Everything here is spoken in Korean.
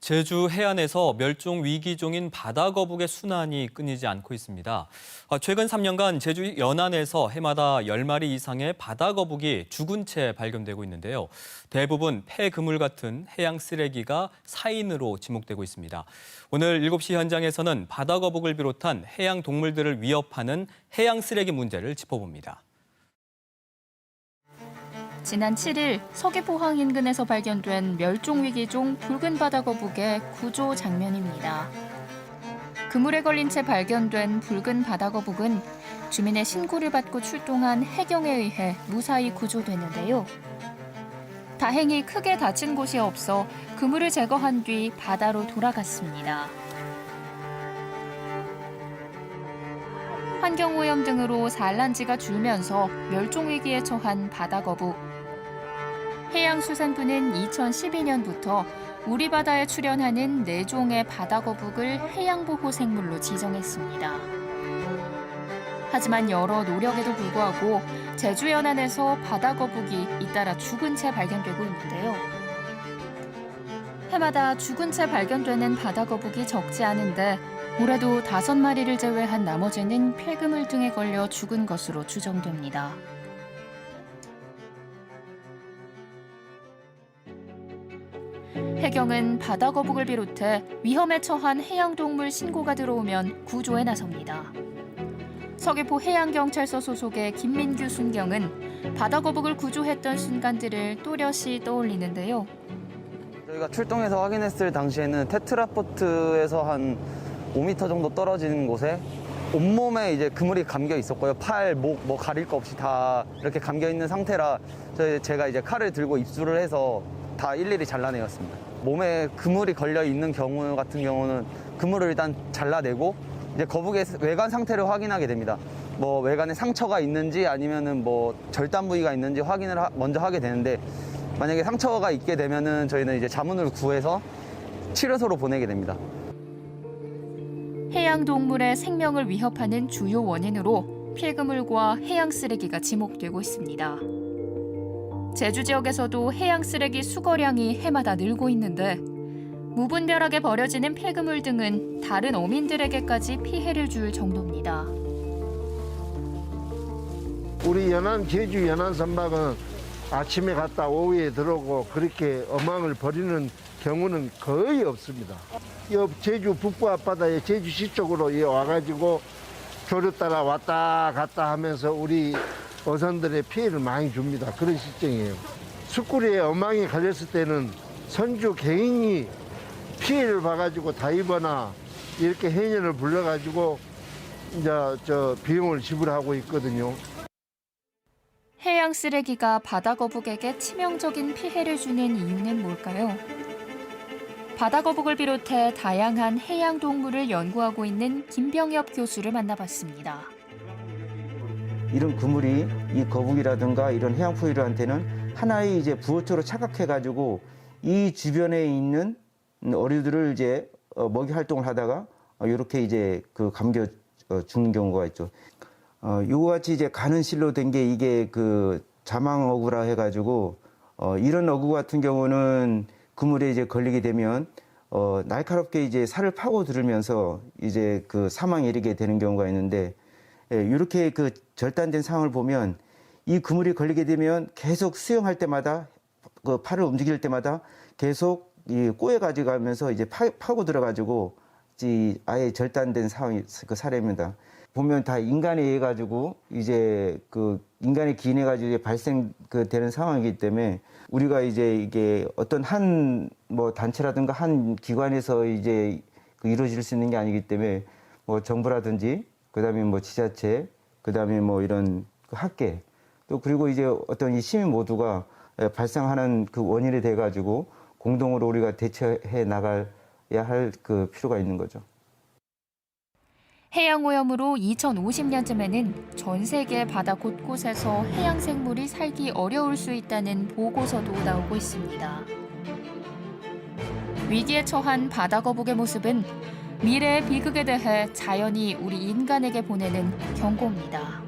제주 해안에서 멸종 위기종인 바다거북의 순환이 끊이지 않고 있습니다. 최근 3년간 제주 연안에서 해마다 10마리 이상의 바다거북이 죽은 채 발견되고 있는데요. 대부분 폐그물 같은 해양 쓰레기가 사인으로 지목되고 있습니다. 오늘 7시 현장에서는 바다거북을 비롯한 해양 동물들을 위협하는 해양 쓰레기 문제를 짚어봅니다. 지난 7일 서귀포항 인근에서 발견된 멸종위기종 붉은 바다거북의 구조 장면입니다. 그물에 걸린 채 발견된 붉은 바다거북은 주민의 신고를 받고 출동한 해경에 의해 무사히 구조됐는데요. 다행히 크게 다친 곳이 없어 그물을 제거한 뒤 바다로 돌아갔습니다. 환경오염 등으로 산란지가 줄면서 멸종위기에 처한 바다거북. 해양수산부는 2012년부터 우리 바다에 출현하는 4종의 바다거북을 해양보호생물로 지정했습니다. 하지만 여러 노력에도 불구하고 제주 연안에서 바다거북이 잇따라 죽은 채 발견되고 있는데요. 해마다 죽은 채 발견되는 바다거북이 적지 않은데 올해도 5마리를 제외한 나머지는 폐그물 등에 걸려 죽은 것으로 추정됩니다. 해경은 바다거북을 비롯해 위험에 처한 해양동물 신고가 들어오면 구조에 나섭니다. 서귀포 해양경찰서 소속의 김민규 순경은 바다거북을 구조했던 순간들을 또렷이 떠올리는데요. 저희가 출동해서 확인했을 당시에는 테트라포트에서 한 5m 정도 떨어지는 곳에 온몸에 이제 그물이 감겨 있었고요. 팔, 목, 뭐 가릴 거 없이 다 이렇게 감겨 있는 상태라 제가 이제 칼을 들고 입수를 해서 다 일일이 잘라내었습니다. 몸에 그물이 걸려 있는 경우 같은 경우는 그물을 일단 잘라내고 이제 거북의 외관 상태를 확인하게 됩니다. 뭐 외관에 상처가 있는지 아니면은 뭐 절단 부위가 있는지 확인을 먼저 하게 되는데 만약에 상처가 있게 되면은 저희는 이제 자문을 구해서 치료소로 보내게 됩니다. 해양동물의 생명을 위협하는 주요 원인으로 폐그물과 해양 쓰레기가 지목되고 있습니다. 제주 지역에서도 해양 쓰레기 수거량이 해마다 늘고 있는데 무분별하게 버려지는 폐그물 등은 다른 어민들에게까지 피해를 줄 정도입니다. 우리 제주 연안 선박은 아침에 갔다 오후에 들어오고 그렇게 어망을 버리는 경우는 거의 없습니다. 제주 북부 앞바다에 제주시 쪽으로 와가지고 조류 따라 왔다 갔다 하면서 우리 어선들의 피해를 많이 줍니다. 그런 실정이에요. 숯구리에 어망이 걸렸을 때는 선주 개인이 피해를 봐가지고 다이버나 이렇게 해녀를 불러가지고 이제 비용을 지불하고 있거든요. 해양 쓰레기가 바다거북에게 치명적인 피해를 주는 이유는 뭘까요? 바다거북을 비롯해 다양한 해양 동물을 연구하고 있는 김병엽 교수를 만나봤습니다. 이런 그물이 이 거북이라든가 이런 해양 포유류한테는 하나의 이제 부호처로 착각해가지고 이 주변에 있는 어류들을 이제 먹이 활동을 하다가 이렇게 이제 감겨 죽는 경우가 있죠. 요거 같이 이제 가는 실로 된 게 이게 그 자망 어구라 해가지고 이런 어구 같은 경우는 그물에 이제 걸리게 되면 날카롭게 이제 살을 파고 들으면서 이제 그 사망에 이르게 되는 경우가 있는데 이렇게 그 절단된 상황을 보면 이 그물이 걸리게 되면 계속 수영할 때마다 그 팔을 움직일 때마다 계속 이 꼬여 가지고 이제 파고 들어가지고 아예 절단된 상황이 그 사례입니다. 보면 다 인간에 의해 가지고 이제 그 인간의 기인해 가지고 발생 되는 상황이기 때문에 우리가 이제 이게 어떤 한 뭐 단체라든가 한 기관에서 이제 이루어질 수 있는 게 아니기 때문에 뭐 정부라든지 그다음에 뭐 지자체 그다음에 뭐 이런 학계 또 그리고 이제 어떤 이 시민 모두가 발생하는 그 원인이 돼 가지고 공동으로 우리가 대처해 나가야 할 그 필요가 있는 거죠. 해양오염으로 2050년쯤에는 전 세계 바다 곳곳에서 해양 생물이 살기 어려울 수 있다는 보고서도 나오고 있습니다. 위기에 처한 바다거북의 모습은 미래의 비극에 대해 자연이 우리 인간에게 보내는 경고입니다.